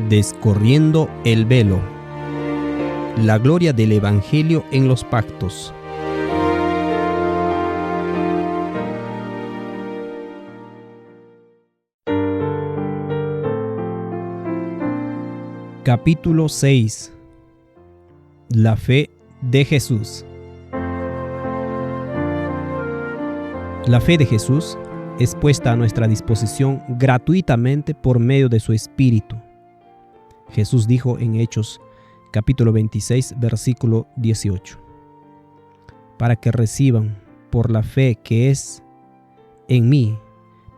Descorriendo el velo. La gloria del Evangelio en los pactos. Capítulo 6. La fe de Jesús. La fe de Jesús es puesta a nuestra disposición gratuitamente por medio de su Espíritu. Jesús dijo en Hechos capítulo 26, versículo 18: para que reciban por la fe que es en mí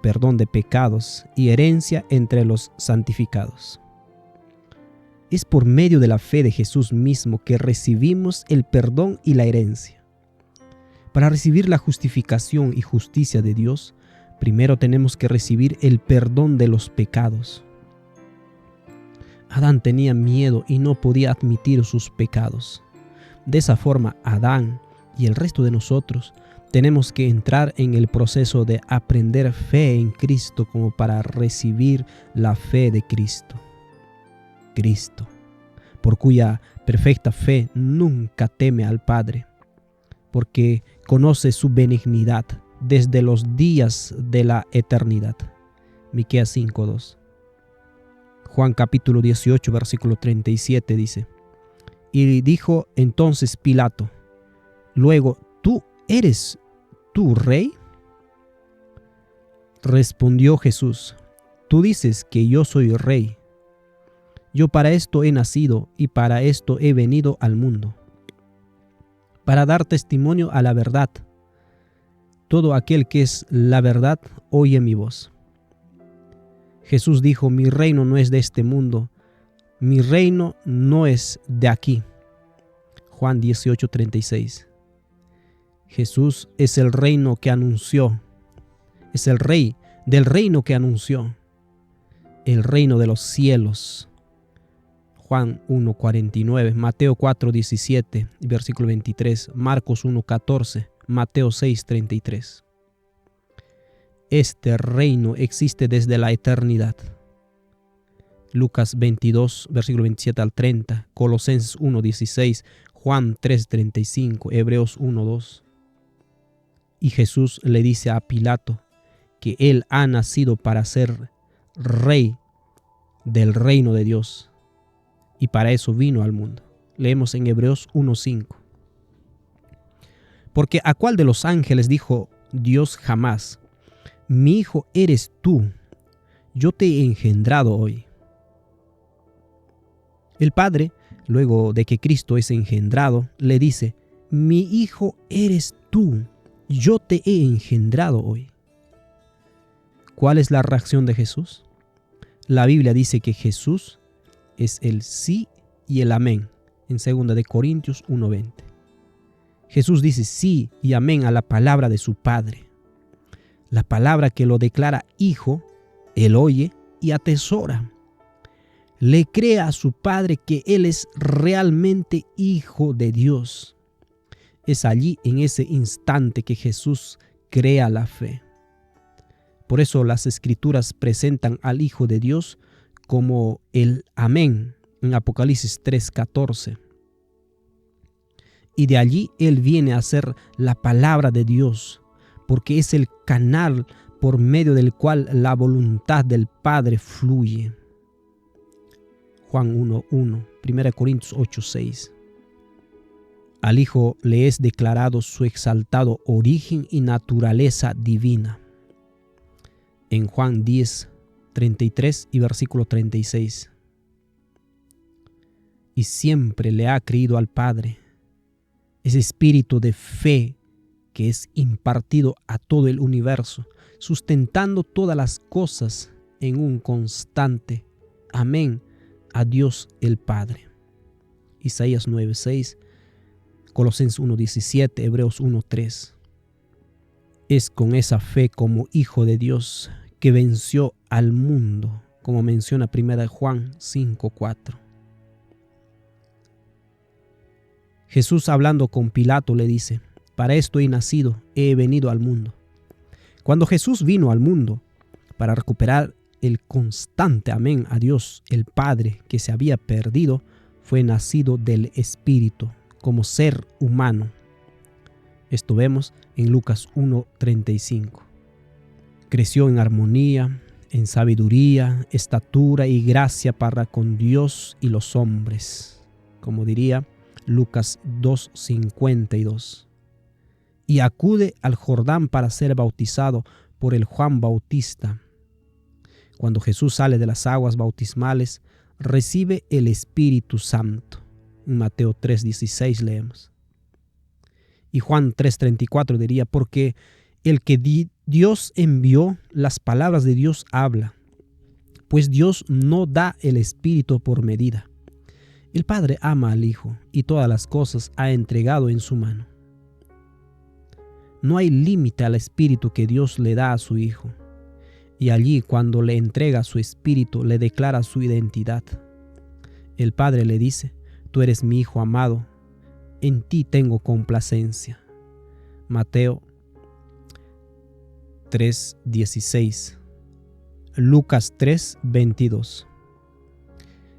perdón de pecados y herencia entre los santificados. Es por medio de la fe de Jesús mismo que recibimos el perdón y la herencia. Para recibir la justificación y justicia de Dios, primero tenemos que recibir el perdón de los pecados. Adán tenía miedo y no podía admitir sus pecados. De esa forma, Adán y el resto de nosotros tenemos que entrar en el proceso de aprender fe en Cristo como para recibir la fe de Cristo, por cuya perfecta fe nunca teme al Padre, porque conoce su benignidad desde los días de la eternidad. Miqueas 5:2. Juan capítulo 18, versículo 37 dice: y dijo entonces Pilato: luego, ¿tú eres tú rey? Respondió Jesús: tú dices que yo soy rey. Yo para esto he nacido y para esto he venido al mundo, para dar testimonio a la verdad. Todo aquel que es la verdad oye mi voz. Jesús dijo: mi reino no es de este mundo, mi reino no es de aquí. Juan 18:36. Jesús es el reino que anunció, es el rey del reino que anunció, el reino de los cielos. Juan 1:49, Mateo 4:17, versículo 23, Marcos 1:14, Mateo 6:33. Este reino existe desde la eternidad. Lucas 22, versículo 27 al 30, Colosenses 1:16, Juan 3:35, Hebreos 1:2. Y Jesús le dice a Pilato que él ha nacido para ser rey del reino de Dios. Y para eso vino al mundo. Leemos en Hebreos 1:5. Porque ¿a cuál de los ángeles dijo Dios jamás: mi hijo eres tú, yo te he engendrado hoy? El Padre, luego de que Cristo es engendrado, le dice: mi hijo eres tú, yo te he engendrado hoy. ¿Cuál es la reacción de Jesús? La Biblia dice que Jesús es el sí y el amén, en 2 de Corintios 1:20. Jesús dice sí y amén a la palabra de su Padre. La palabra que lo declara hijo, él oye y atesora. Le cree a su Padre que él es realmente hijo de Dios. Es allí, en ese instante, que Jesús crea la fe. Por eso las Escrituras presentan al Hijo de Dios como el amén en Apocalipsis 3:14. Y de allí él viene a ser la palabra de Dios, porque es el canal por medio del cual la voluntad del Padre fluye. Juan 1:1, 1 Corintios 8:6. Al Hijo le es declarado su exaltado origen y naturaleza divina. En Juan 10:33 y versículo 36. Y siempre le ha creído al Padre. Ese espíritu de fe que es impartido a todo el universo, sustentando todas las cosas en un constante amén a Dios el Padre. Isaías 9:6, Colosenses 1:17, Hebreos 1:3. Es con esa fe como hijo de Dios que venció al mundo, como menciona 1 Juan 5:4. Jesús, hablando con Pilato, le dice: para esto he nacido, he venido al mundo. Cuando Jesús vino al mundo para recuperar el constante amén a Dios el Padre que se había perdido, fue nacido del Espíritu como ser humano. Esto vemos en Lucas 1:35. Creció en armonía, en sabiduría, estatura y gracia para con Dios y los hombres, como diría Lucas 2:52. Y acude al Jordán para ser bautizado por el Juan Bautista. Cuando Jesús sale de las aguas bautismales, recibe el Espíritu Santo. En Mateo 3:16 leemos. Y Juan 3:34 diría, porque el que Dios envió, las palabras de Dios habla, pues Dios no da el Espíritu por medida. El Padre ama al Hijo y todas las cosas ha entregado en su mano. No hay límite al Espíritu que Dios le da a su Hijo. Y allí, cuando le entrega su Espíritu, le declara su identidad. El Padre le dice, tú eres mi Hijo amado, en ti tengo complacencia. Mateo 3:16. Lucas 3:22.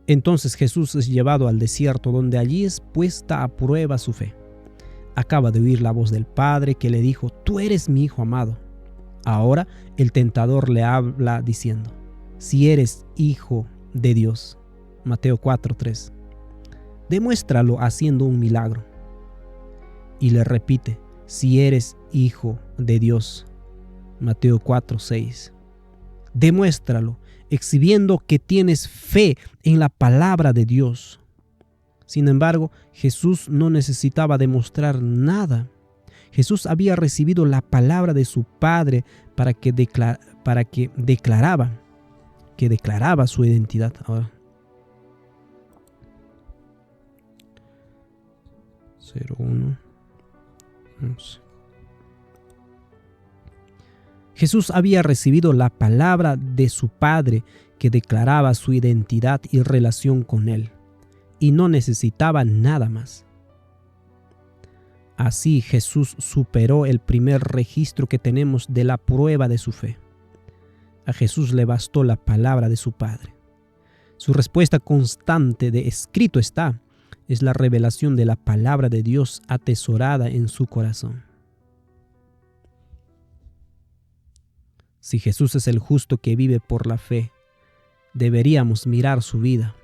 Entonces Jesús es llevado al desierto, donde allí es puesta a prueba su fe. Acaba de oír la voz del Padre que le dijo, tú eres mi Hijo amado. Ahora el tentador le habla diciendo, si eres Hijo de Dios. Mateo 4:3. Demuéstralo haciendo un milagro. Y le repite, si eres Hijo de Dios. Mateo 4:6. Demuéstralo, exhibiendo que tienes fe en la palabra de Dios. Sin embargo, Jesús no necesitaba demostrar nada. Jesús había recibido la palabra de su Padre para que declaraba su identidad. Ahora, 0:1. Jesús había recibido la palabra de su Padre que declaraba su identidad y relación con Él, y no necesitaba nada más. Así Jesús superó el primer registro que tenemos de la prueba de su fe. A Jesús le bastó la palabra de su Padre. Su respuesta constante de escrito está es la revelación de la palabra de Dios atesorada en su corazón. Si Jesús es el justo que vive por la fe, deberíamos mirar su vida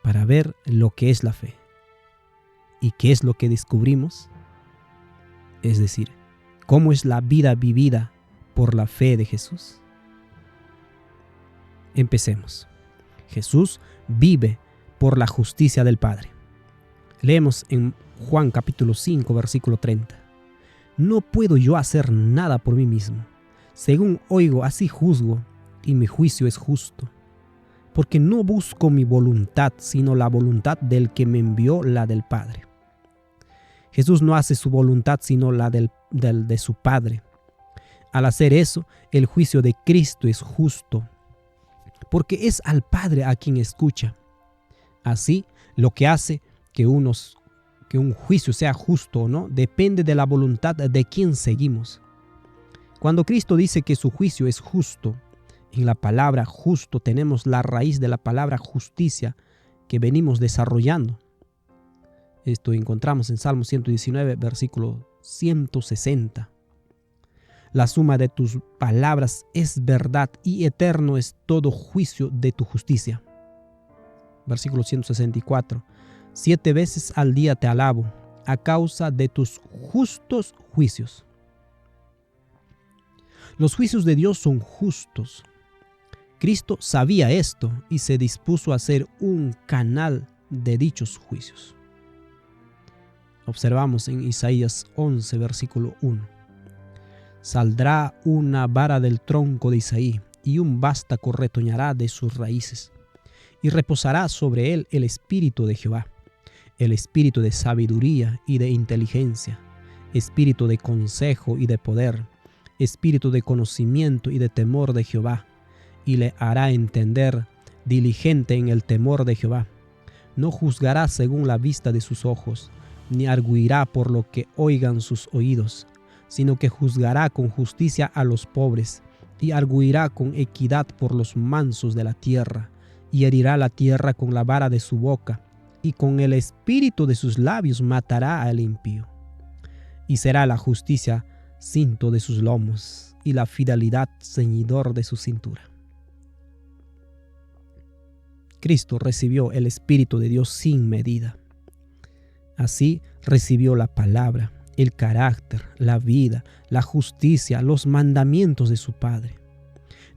para ver lo que es la fe. ¿Y qué es lo que descubrimos? Es decir, ¿cómo es la vida vivida por la fe de Jesús? Empecemos. Jesús vive por la justicia del Padre. Leemos en Juan capítulo 5, versículo 30. No puedo yo hacer nada por mí mismo. Según oigo, así juzgo, y mi juicio es justo. Porque no busco mi voluntad, sino la voluntad del que me envió, la del Padre. Jesús no hace su voluntad, sino la de su Padre. Al hacer eso, el juicio de Cristo es justo, porque es al Padre a quien escucha. Así, lo que hace que un juicio sea justo o no, depende de la voluntad de quien seguimos. Cuando Cristo dice que su juicio es justo, en la palabra justo tenemos la raíz de la palabra justicia que venimos desarrollando. Esto encontramos en Salmo 119, versículo 160. La suma de tus palabras es verdad y eterno es todo juicio de tu justicia. Versículo 164. 7 veces al día te alabo a causa de tus justos juicios. Los juicios de Dios son justos. Cristo sabía esto y se dispuso a ser un canal de dichos juicios. Observamos en Isaías 11, versículo 1. Saldrá una vara del tronco de Isaí y un vástago retoñará de sus raíces. Y reposará sobre él el espíritu de Jehová, el espíritu de sabiduría y de inteligencia, espíritu de consejo y de poder, espíritu de conocimiento y de temor de Jehová, y le hará entender diligente en el temor de Jehová. No juzgará según la vista de sus ojos, ni arguirá por lo que oigan sus oídos, sino que juzgará con justicia a los pobres, y arguirá con equidad por los mansos de la tierra, y herirá la tierra con la vara de su boca, y con el espíritu de sus labios matará al impío. Y será la justicia cinto de sus lomos, y la fidelidad ceñidor de su cintura. Cristo recibió el Espíritu de Dios sin medida. Así recibió la palabra, el carácter, la vida, la justicia, los mandamientos de su Padre.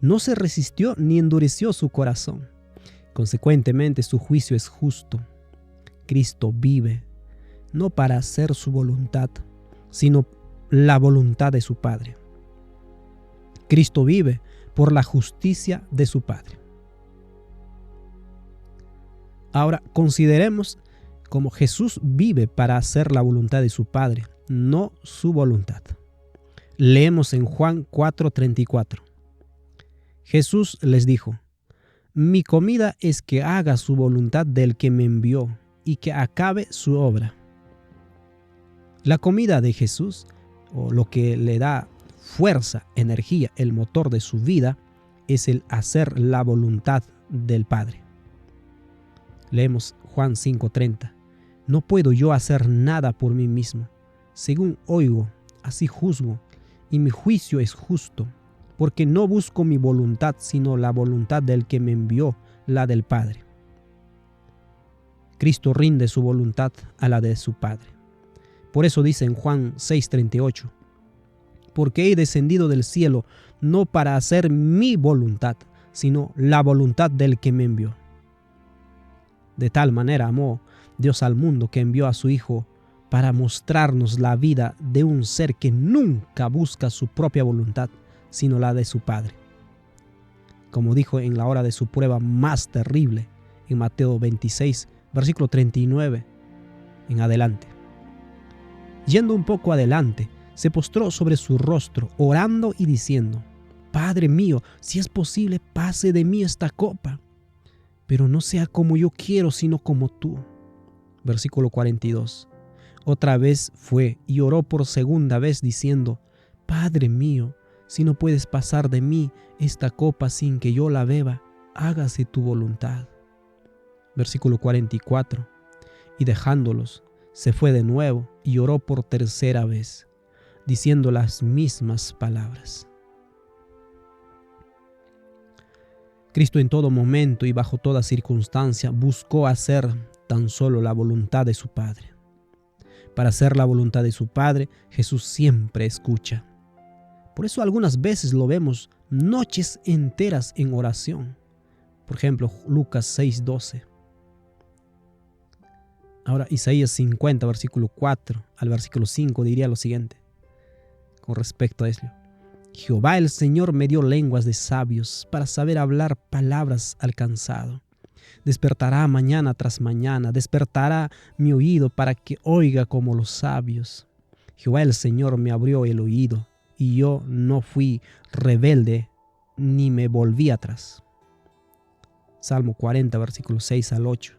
No se resistió ni endureció su corazón. Consecuentemente, su juicio es justo. Cristo vive, no para hacer su voluntad, sino la voluntad de su Padre. Cristo vive por la justicia de su Padre. Ahora consideremos cómo Jesús vive para hacer la voluntad de su Padre, no su voluntad. Leemos en Juan 4:34. Jesús les dijo: Mi comida es que haga su voluntad del que me envió y que acabe su obra. La comida de Jesús, o lo que le da fuerza, energía, el motor de su vida, es el hacer la voluntad del Padre. Leemos Juan 5:30. No puedo yo hacer nada por mí mismo. Según oigo, así juzgo, y mi juicio es justo, porque no busco mi voluntad, sino la voluntad del que me envió, la del Padre. Cristo rinde su voluntad a la de su Padre. Por eso dice en Juan 6:38, porque he descendido del cielo no para hacer mi voluntad, sino la voluntad del que me envió. De tal manera amó Dios al mundo que envió a su Hijo para mostrarnos la vida de un ser que nunca busca su propia voluntad, sino la de su Padre. Como dijo en la hora de su prueba más terrible, en Mateo 26, versículo 39 en adelante. Yendo un poco adelante, se postró sobre su rostro, orando y diciendo: Padre mío, si es posible, pase de mí esta copa, pero no sea como yo quiero, sino como tú. Versículo 42. Otra vez fue y oró por segunda vez diciendo: Padre mío, si no puedes pasar de mí esta copa sin que yo la beba, hágase tu voluntad. Versículo 44. Y dejándolos, se fue de nuevo y oró por tercera vez, diciendo las mismas palabras. Cristo en todo momento y bajo toda circunstancia buscó hacer tan solo la voluntad de su Padre. Para hacer la voluntad de su Padre, Jesús siempre escucha. Por eso algunas veces lo vemos noches enteras en oración. Por ejemplo, Lucas 6:12. Ahora Isaías 50, versículo 4 al versículo 5 diría lo siguiente con respecto a esto. Jehová el Señor me dio lenguas de sabios para saber hablar palabras al cansado. Despertará mañana tras mañana, despertará mi oído para que oiga como los sabios. Jehová el Señor me abrió el oído, y yo no fui rebelde ni me volví atrás. Salmo 40, versículos 6 al 8.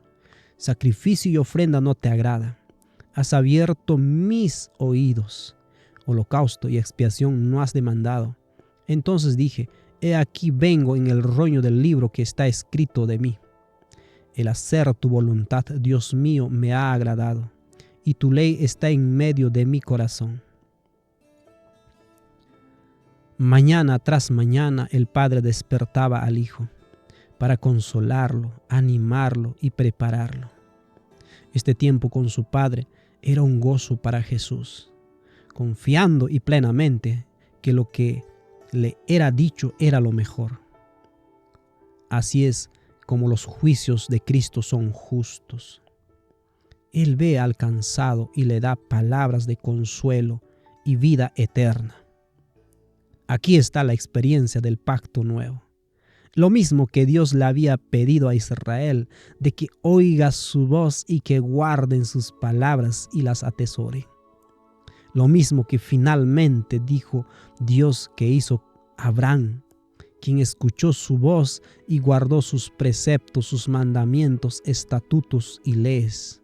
Sacrificio y ofrenda no te agrada. Has abierto mis oídos. Holocausto y expiación no has demandado. Entonces dije: he aquí vengo, en el rollo del libro que está escrito de mí. El hacer tu voluntad, Dios mío, me ha agradado, y tu ley está en medio de mi corazón. Mañana tras mañana el Padre despertaba al Hijo para consolarlo, animarlo y prepararlo. Este tiempo con su Padre era un gozo para Jesús, confiando y plenamente que lo que le era dicho era lo mejor. Así es como los juicios de Cristo son justos. Él ve al cansado y le da palabras de consuelo y vida eterna. Aquí está la experiencia del pacto nuevo. Lo mismo que Dios le había pedido a Israel, de que oiga su voz y que guarden sus palabras y las atesore. Lo mismo que finalmente dijo Dios que hizo Abraham, quien escuchó su voz y guardó sus preceptos, sus mandamientos, estatutos y leyes.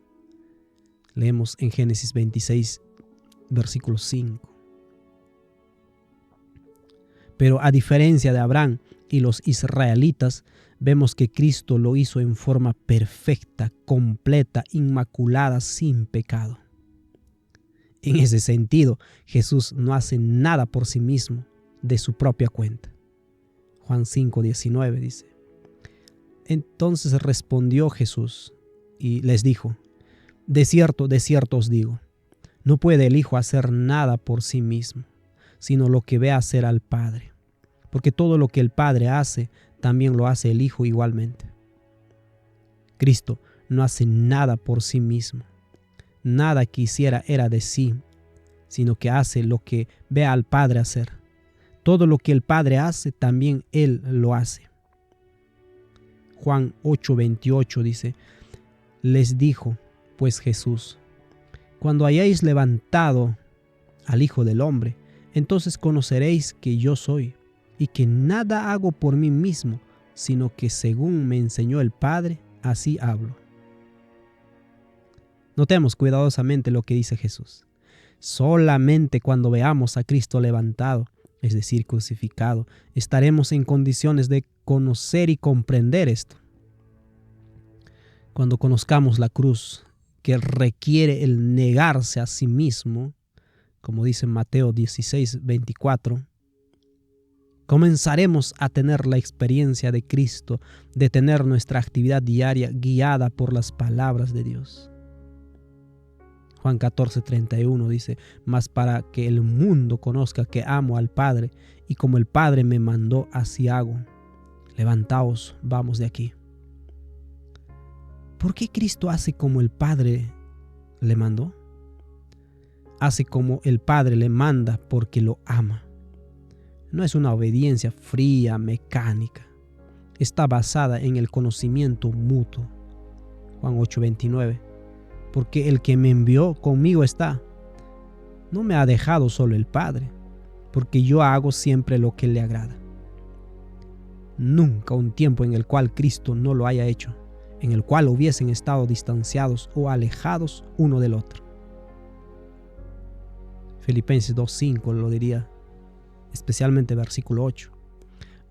Leemos en Génesis 26, versículo 5. Pero a diferencia de Abraham y los israelitas, vemos que Cristo lo hizo en forma perfecta, completa, inmaculada, sin pecado. En ese sentido, Jesús no hace nada por sí mismo, de su propia cuenta. Juan 5:19 dice: Entonces respondió Jesús y les dijo: de cierto os digo, no puede el Hijo hacer nada por sí mismo, sino lo que ve hacer al Padre. Porque todo lo que el Padre hace, también lo hace el Hijo igualmente. Cristo no hace nada por sí mismo. Nada que hiciera era de sí, sino que hace lo que ve al Padre hacer. Todo lo que el Padre hace, también Él lo hace. Juan 8:28 dice: les dijo pues Jesús: cuando hayáis levantado al Hijo del Hombre, entonces conoceréis que yo soy, y que nada hago por mí mismo, sino que según me enseñó el Padre, así hablo. Notemos cuidadosamente lo que dice Jesús. Solamente cuando veamos a Cristo levantado, es decir, crucificado, estaremos en condiciones de conocer y comprender esto. Cuando conozcamos la cruz, que requiere el negarse a sí mismo, como dice Mateo 16:24, comenzaremos a tener la experiencia de Cristo, de tener nuestra actividad diaria guiada por las palabras de Dios. Juan 14:31 dice: mas para que el mundo conozca que amo al Padre, y como el Padre me mandó, así hago. Levantaos, vamos de aquí. ¿Por qué Cristo hace como el Padre le mandó? Hace como el Padre le manda porque lo ama. No es una obediencia fría, mecánica. Está basada en el conocimiento mutuo. Juan 8:29. Porque el que me envió conmigo está. No me ha dejado solo el Padre, porque yo hago siempre lo que le agrada. Nunca un tiempo en el cual Cristo no lo haya hecho, en el cual hubiesen estado distanciados o alejados uno del otro. Filipenses 2:5 lo diría, especialmente versículo 8.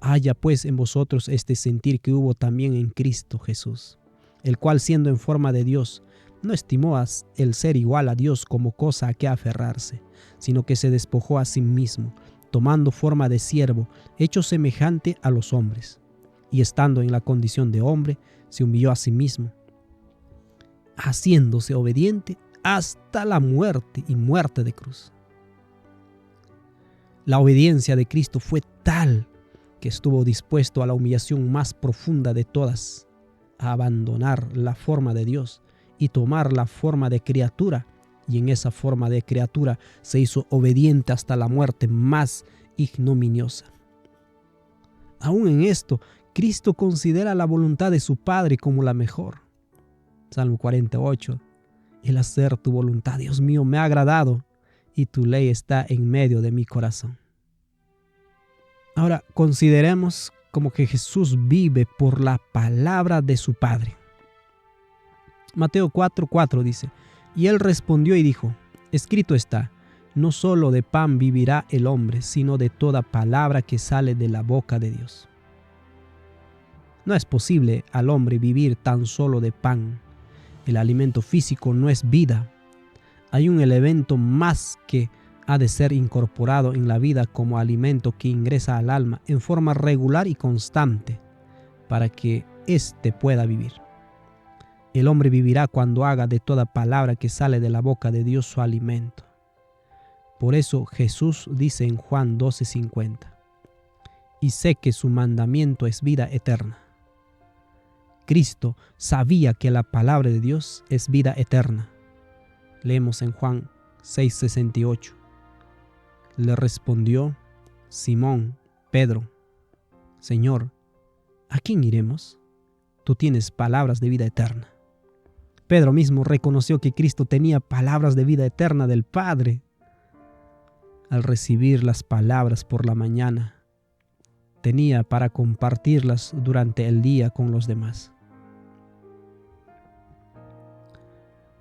Haya pues en vosotros este sentir que hubo también en Cristo Jesús, el cual siendo en forma de Dios, no estimó el ser igual a Dios como cosa a que aferrarse, sino que se despojó a sí mismo, tomando forma de siervo, hecho semejante a los hombres, y estando en la condición de hombre, se humilló a sí mismo, haciéndose obediente hasta la muerte y muerte de cruz. La obediencia de Cristo fue tal que estuvo dispuesto a la humillación más profunda de todas, a abandonar la forma de Dios y tomar la forma de criatura, y en esa forma de criatura se hizo obediente hasta la muerte más ignominiosa. Aún en esto, Cristo considera la voluntad de su Padre como la mejor. Salmo 48. El hacer tu voluntad, Dios mío, me ha agradado, y tu ley está en medio de mi corazón. Ahora, consideremos como que Jesús vive por la palabra de su Padre. Mateo 4:4 dice: y él respondió y dijo: escrito está, no solo de pan vivirá el hombre, sino de toda palabra que sale de la boca de Dios. No es posible al hombre vivir tan solo de pan. El alimento físico no es vida. Hay un elemento más que ha de ser incorporado en la vida como alimento que ingresa al alma en forma regular y constante para que éste pueda vivir. El hombre vivirá cuando haga de toda palabra que sale de la boca de Dios su alimento. Por eso Jesús dice en Juan 12:50: y sé que su mandamiento es vida eterna. Cristo sabía que la palabra de Dios es vida eterna. Leemos en Juan 6:68. Le respondió Simón Pedro: Señor, ¿a quién iremos? Tú tienes palabras de vida eterna. Pedro mismo reconoció que Cristo tenía palabras de vida eterna del Padre. Al recibir las palabras por la mañana, tenía para compartirlas durante el día con los demás.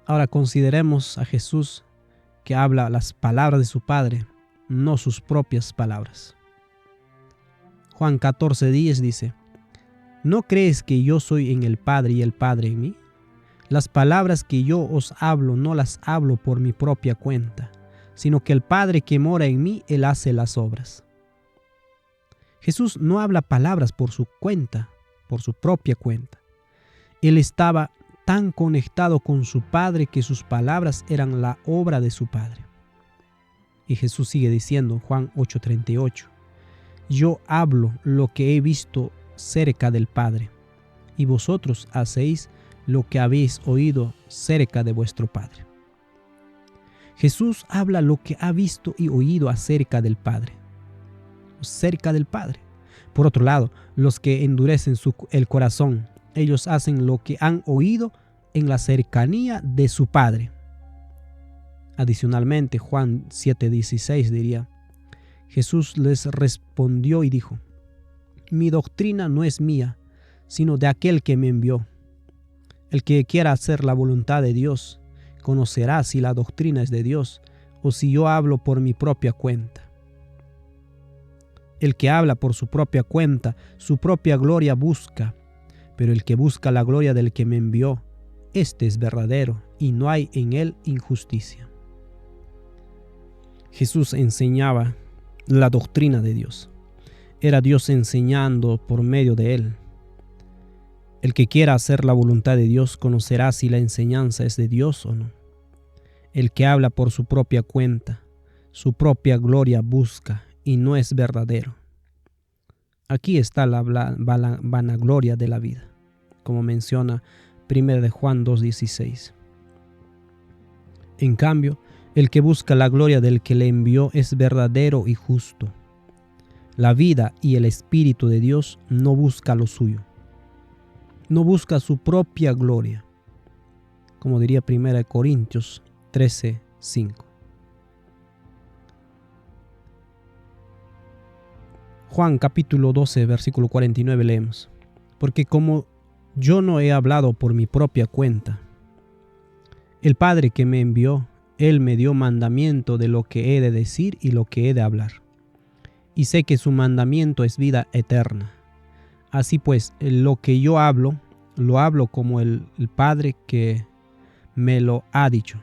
Ahora consideremos a Jesús que habla las palabras de su Padre, no sus propias palabras. Juan 14:10 dice: ¿No crees que yo soy en el Padre y el Padre en mí? Las palabras que yo os hablo no las hablo por mi propia cuenta, sino que el Padre que mora en mí, Él hace las obras. Jesús no habla palabras por su cuenta, por su propia cuenta. Él estaba tan conectado con su Padre que sus palabras eran la obra de su Padre. Y Jesús sigue diciendo en Juan 8:38: yo hablo lo que he visto cerca del Padre, y vosotros hacéis lo que habéis oído cerca de vuestro Padre. Jesús habla lo que ha visto y oído acerca del Padre. Cerca del Padre. Por otro lado, los que endurecen el corazón, ellos hacen lo que han oído en la cercanía de su Padre. Adicionalmente, Juan 7:16 diría: Jesús les respondió y dijo: mi doctrina no es mía, sino de aquel que me envió. El que quiera hacer la voluntad de Dios, conocerá si la doctrina es de Dios o si yo hablo por mi propia cuenta. El que habla por su propia cuenta, su propia gloria busca, pero el que busca la gloria del que me envió, este es verdadero y no hay en él injusticia. Jesús enseñaba la doctrina de Dios. Era Dios enseñando por medio de él. El que quiera hacer la voluntad de Dios conocerá si la enseñanza es de Dios o no. El que habla por su propia cuenta, su propia gloria busca y no es verdadero. Aquí está la vanagloria de la vida, como menciona 1 de Juan 2:16. En cambio, el que busca la gloria del que le envió es verdadero y justo. La vida y el Espíritu de Dios no busca lo suyo. No busca su propia gloria, como diría 1 Corintios 13:5. Juan capítulo 12, versículo 49 leemos: porque como yo no he hablado por mi propia cuenta, el Padre que me envió, Él me dio mandamiento de lo que he de decir y lo que he de hablar. Y sé que su mandamiento es vida eterna. Así pues, lo que yo hablo, lo hablo como el Padre que me lo ha dicho.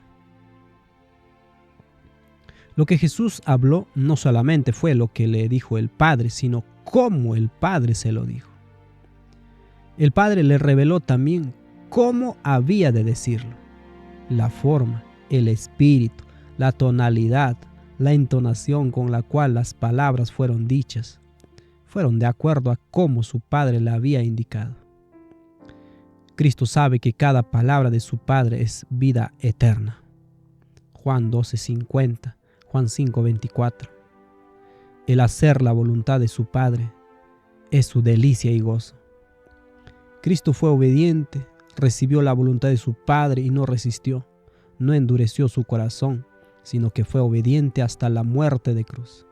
Lo que Jesús habló no solamente fue lo que le dijo el Padre, sino cómo el Padre se lo dijo. El Padre le reveló también cómo había de decirlo, la forma, el espíritu, la tonalidad, la entonación con la cual las palabras fueron dichas, fueron de acuerdo a cómo su Padre le había indicado. Cristo sabe que cada palabra de su Padre es vida eterna. Juan 12:50, Juan 5:24. El hacer la voluntad de su Padre es su delicia y gozo. Cristo fue obediente, recibió la voluntad de su Padre y no resistió, no endureció su corazón, sino que fue obediente hasta la muerte de cruz.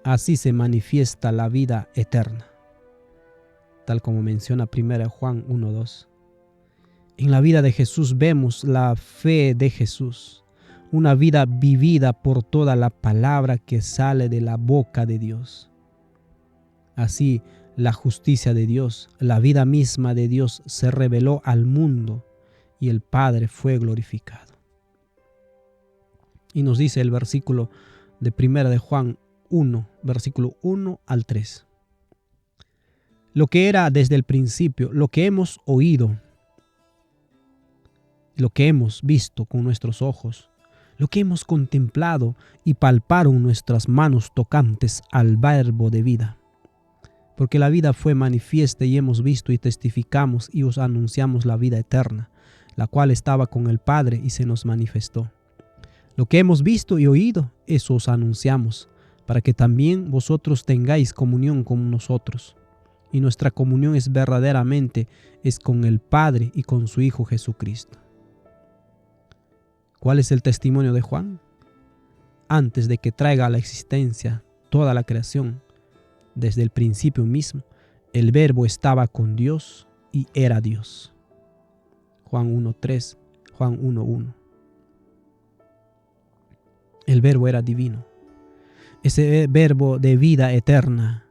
Así se manifiesta la vida eterna, tal como menciona 1 Juan 1:2. En la vida de Jesús vemos la fe de Jesús, una vida vivida por toda la palabra que sale de la boca de Dios. Así, la justicia de Dios, la vida misma de Dios se reveló al mundo y el Padre fue glorificado. Y nos dice el versículo de 1 de Juan 1, versículo 1 al 3. Lo que era desde el principio, lo que hemos oído, lo que hemos visto con nuestros ojos, lo que hemos contemplado y palparon nuestras manos tocantes al verbo de vida. Porque la vida fue manifiesta y hemos visto y testificamos y os anunciamos la vida eterna, la cual estaba con el Padre y se nos manifestó. Lo que hemos visto y oído, eso os anunciamos, para que también vosotros tengáis comunión con nosotros. Y nuestra comunión es verdaderamente con el Padre y con su Hijo Jesucristo. ¿Cuál es el testimonio de Juan? Antes de que traiga a la existencia toda la creación, desde el principio mismo, el Verbo estaba con Dios y era Dios. Juan 1:3, Juan 1:1. El Verbo era divino. Ese Verbo de vida eterna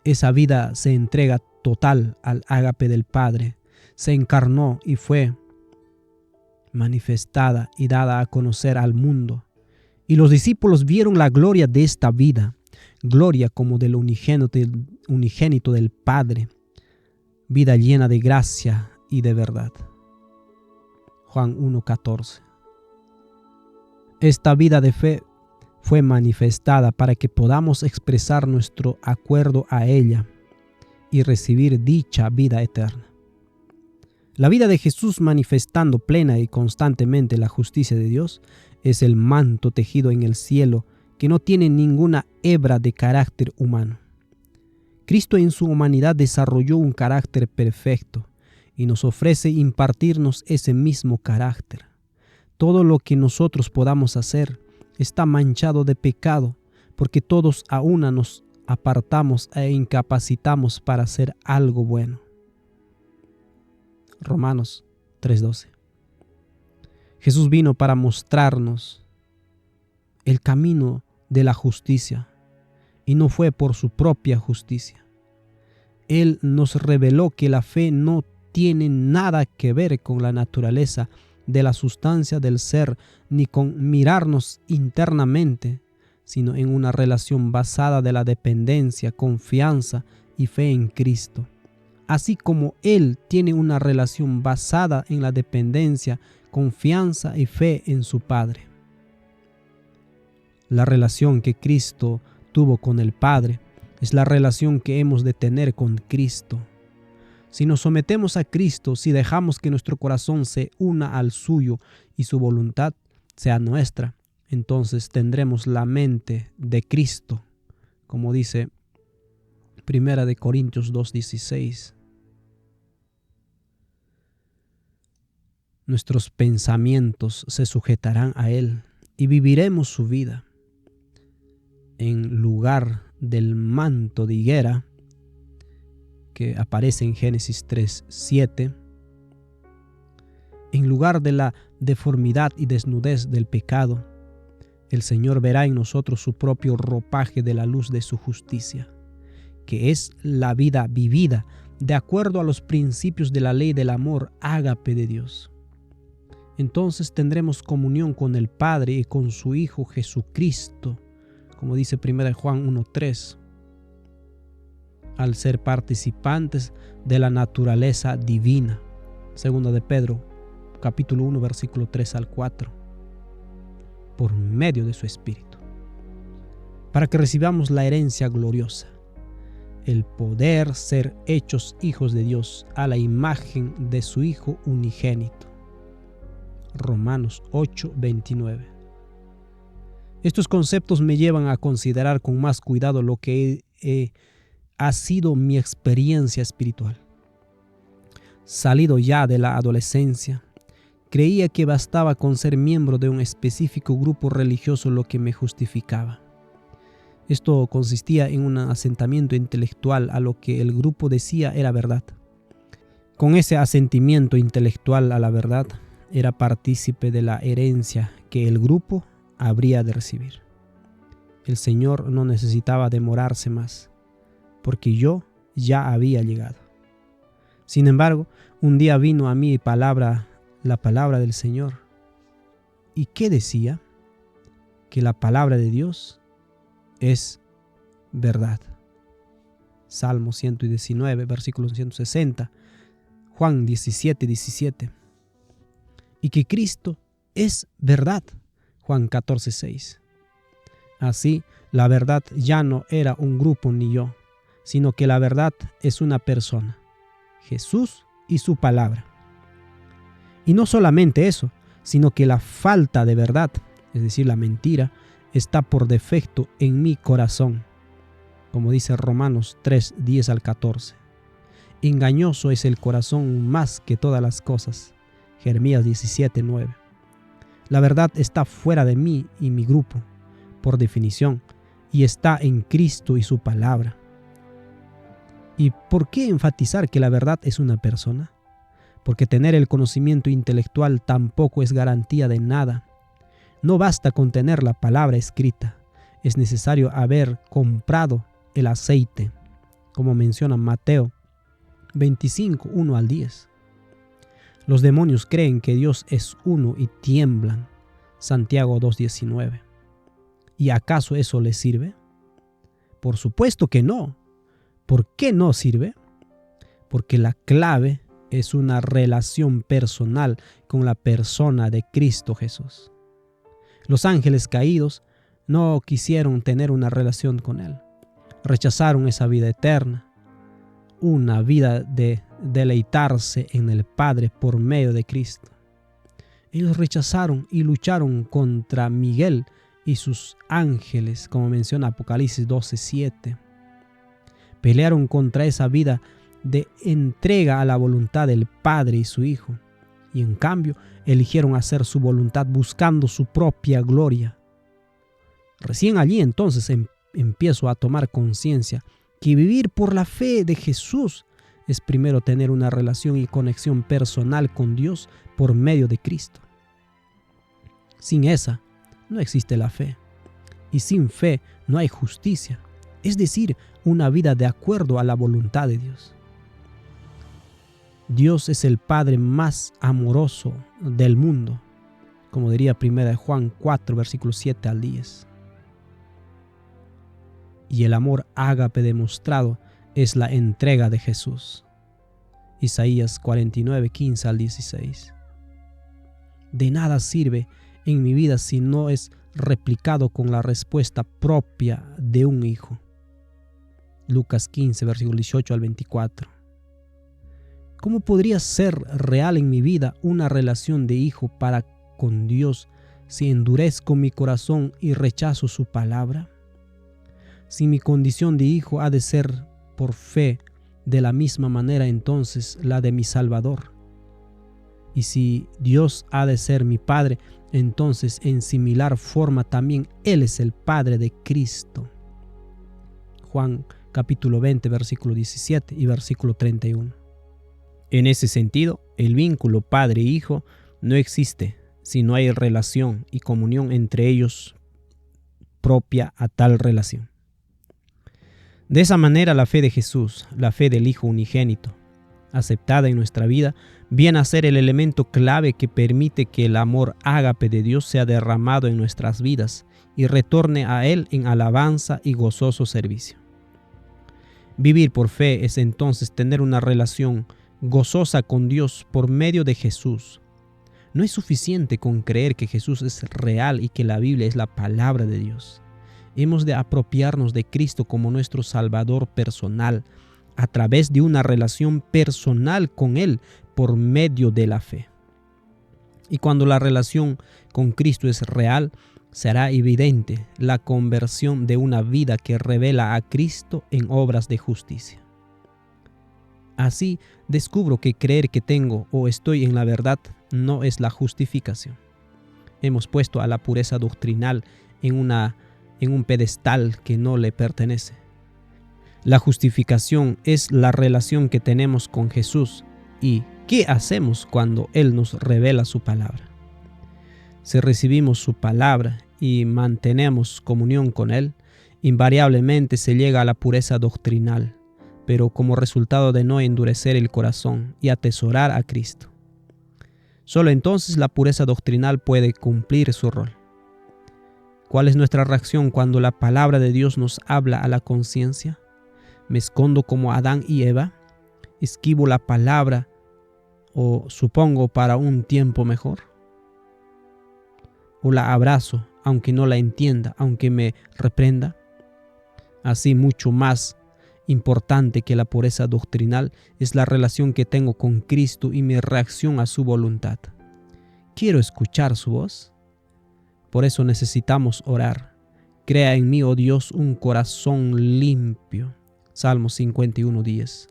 esa vida se entrega total al ágape del Padre, se encarnó y fue manifestada y dada a conocer al mundo. Y los discípulos vieron la gloria de esta vida, gloria como del unigénito del Padre, vida llena de gracia y de verdad. Juan 1:14. Esta vida de fe fue manifestada para que podamos expresar nuestro acuerdo a ella y recibir dicha vida eterna. La vida de Jesús, manifestando plena y constantemente la justicia de Dios, es el manto tejido en el cielo que no tiene ninguna hebra de carácter humano. Cristo en su humanidad desarrolló un carácter perfecto y nos ofrece impartirnos ese mismo carácter. Todo lo que nosotros podamos hacer está manchado de pecado, porque todos a una nos apartamos e incapacitamos para hacer algo bueno. Romanos 3:12. Jesús vino para mostrarnos el camino de la justicia, y no fue por su propia justicia. Él nos reveló que la fe no tiene nada que ver con la naturaleza de la sustancia del ser, ni con mirarnos internamente, sino en una relación basada de la dependencia, confianza y fe en Cristo. Así como Él tiene una relación basada en la dependencia, confianza y fe en su Padre. La relación que Cristo tuvo con el Padre es la relación que hemos de tener con Cristo. Si nos sometemos a Cristo, si dejamos que nuestro corazón se una al suyo y su voluntad sea nuestra, entonces tendremos la mente de Cristo, como dice 1 Corintios 2:16. Nuestros pensamientos se sujetarán a Él y viviremos su vida. En lugar del manto de higuera que aparece en Génesis 3:7, en lugar de la deformidad y desnudez del pecado, el Señor verá en nosotros su propio ropaje de la luz de su justicia, que es la vida vivida de acuerdo a los principios de la ley del amor ágape de Dios. Entonces tendremos comunión con el Padre y con su Hijo Jesucristo, como dice 1 Juan 1:3, al ser participantes de la naturaleza divina. 2 de Pedro, capítulo 1, versículo 3 al 4, por medio de su Espíritu, para que recibamos la herencia gloriosa, el poder ser hechos hijos de Dios a la imagen de su Hijo unigénito. Romanos 8:29. Estos conceptos me llevan a considerar con más cuidado lo que ha sido mi experiencia espiritual. Salido ya de la adolescencia, creía que bastaba con ser miembro de un específico grupo religioso lo que me justificaba. Esto consistía en un asentamiento intelectual a lo que el grupo decía era verdad. Con ese asentimiento intelectual a la verdad, era partícipe de la herencia que el grupo habría de recibir. El Señor no necesitaba demorarse más, porque yo ya había llegado. Sin embargo, un día vino a mí la palabra del Señor. ¿Y qué decía? Que la palabra de Dios es verdad. Salmo 119, versículo 160, Juan 17:17. Y que Cristo es verdad. Juan 14:6. Así, la verdad ya no era un grupo ni yo, sino que la verdad es una persona, Jesús y su palabra. Y no solamente eso, sino que la falta de verdad, es decir, la mentira, está por defecto en mi corazón, como dice Romanos 3:10 al 14. Engañoso es el corazón más que todas las cosas, Jeremías 17:9. La verdad está fuera de mí y mi grupo, por definición, y está en Cristo y su palabra. ¿Y por qué enfatizar que la verdad es una persona? Porque tener el conocimiento intelectual tampoco es garantía de nada. No basta con tener la palabra escrita, es necesario haber comprado el aceite. como menciona Mateo 25, 1 al 10. Los demonios creen que Dios es uno y tiemblan, Santiago 2:19. ¿Y acaso eso les sirve? Por supuesto que no. ¿Por qué no sirve? Porque la clave es una relación personal con la persona de Cristo Jesús. Los ángeles caídos no quisieron tener una relación con Él. Rechazaron esa vida eterna, una vida de deleitarse en el Padre por medio de Cristo. Ellos rechazaron y lucharon contra Miguel y sus ángeles, como menciona Apocalipsis 12:7. Pelearon contra esa vida de entrega a la voluntad del Padre y su Hijo, y en cambio eligieron hacer su voluntad buscando su propia gloria. Recién allí entonces empiezo a tomar conciencia que vivir por la fe de Jesús es primero tener una relación y conexión personal con Dios por medio de Cristo. Sin esa no existe la fe, y sin fe no hay justicia, es decir, una vida de acuerdo a la voluntad de Dios. Dios es el Padre más amoroso del mundo, como diría 1 Juan 4, versículos 7 al 10. Y el amor ágape demostrado es la entrega de Jesús. Isaías 49, 15 al 16. De nada sirve en mi vida si no es replicado con la respuesta propia de un hijo. Lucas 15, versículos 18 al 24. ¿Cómo podría ser real en mi vida una relación de hijo para con Dios si endurezco mi corazón y rechazo su palabra? Si mi condición de hijo ha de ser por fe, de la misma manera entonces la de mi Salvador. Y si Dios ha de ser mi Padre, entonces en similar forma también Él es el Padre de Cristo. Juan capítulo 20, versículo 17 y versículo 31. En ese sentido, el vínculo padre-hijo no existe si no hay relación y comunión entre ellos propia a tal relación. De esa manera la fe de Jesús, la fe del Hijo unigénito, aceptada en nuestra vida, viene a ser el elemento clave que permite que el amor ágape de Dios sea derramado en nuestras vidas y retorne a Él en alabanza y gozoso servicio. Vivir por fe es entonces tener una relación gozosa con Dios por medio de Jesús. No es suficiente con creer que Jesús es real y que la Biblia es la palabra de Dios. Hemos de apropiarnos de Cristo como nuestro Salvador personal a través de una relación personal con Él por medio de la fe. Y cuando la relación con Cristo es real, será evidente la conversión de una vida que revela a Cristo en obras de justicia. Así descubro que creer que tengo o estoy en la verdad no es la justificación. Hemos puesto a la pureza doctrinal en un pedestal que no le pertenece. La justificación es la relación que tenemos con Jesús y qué hacemos cuando Él nos revela su palabra. Si recibimos su palabra y mantenemos comunión con Él, invariablemente se llega a la pureza doctrinal, pero como resultado de no endurecer el corazón y atesorar a Cristo. Solo entonces la pureza doctrinal puede cumplir su rol. ¿Cuál es nuestra reacción cuando la palabra de Dios nos habla a la conciencia? ¿Me escondo como Adán y Eva? ¿Esquivo la palabra o supongo para un tiempo mejor? ¿O la abrazo aunque no la entienda, aunque me reprenda? Así mucho más importante que la pureza doctrinal es la relación que tengo con Cristo y mi reacción a su voluntad. ¿Quiero escuchar su voz? Por eso necesitamos orar. Crea en mí, oh Dios, un corazón limpio. Salmo 51:10.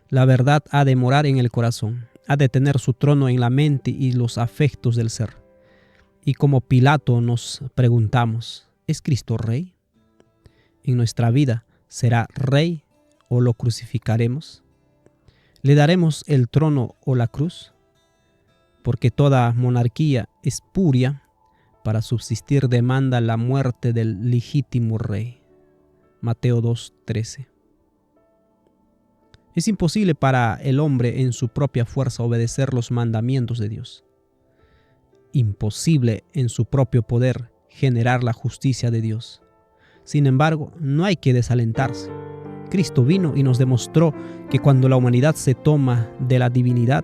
La verdad ha de morar en el corazón, ha de tener su trono en la mente y los afectos del ser. Y como Pilato nos preguntamos, ¿es Cristo Rey? En nuestra vida, ¿será Rey o lo crucificaremos? ¿Le daremos el trono o la cruz? Porque toda monarquía espuria para subsistir demanda la muerte del legítimo Rey. Mateo 2:13. Es imposible para el hombre en su propia fuerza obedecer los mandamientos de Dios. Imposible en su propio poder generar la justicia de Dios. Sin embargo, no hay que desalentarse. Cristo vino y nos demostró que cuando la humanidad se toma de la divinidad,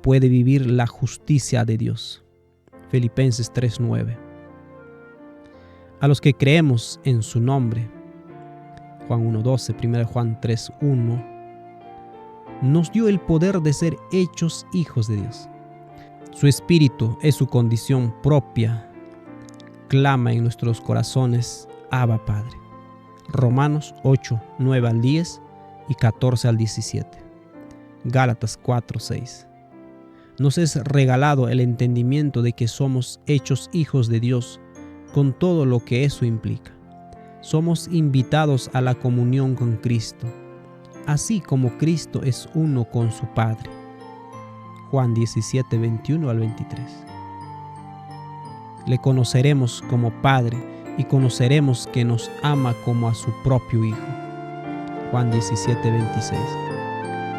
puede vivir la justicia de Dios. Filipenses 3:9. A los que creemos en su nombre, Juan 1:12, 1 Juan 3:1, nos dio el poder de ser hechos hijos de Dios. Su espíritu es su condición propia. Clama en nuestros corazones, Abba Padre. Romanos 8:9-10 y 14-17. Gálatas 4:6. Nos es regalado el entendimiento de que somos hechos hijos de Dios con todo lo que eso implica. Somos invitados a la comunión con Cristo, así como Cristo es uno con su Padre. Juan 17:21-23. Le conoceremos como Padre y conoceremos que nos ama como a su propio Hijo. Juan 17:26.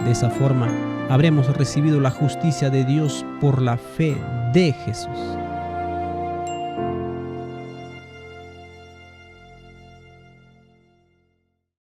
De esa forma, habremos recibido la justicia de Dios por la fe de Jesús.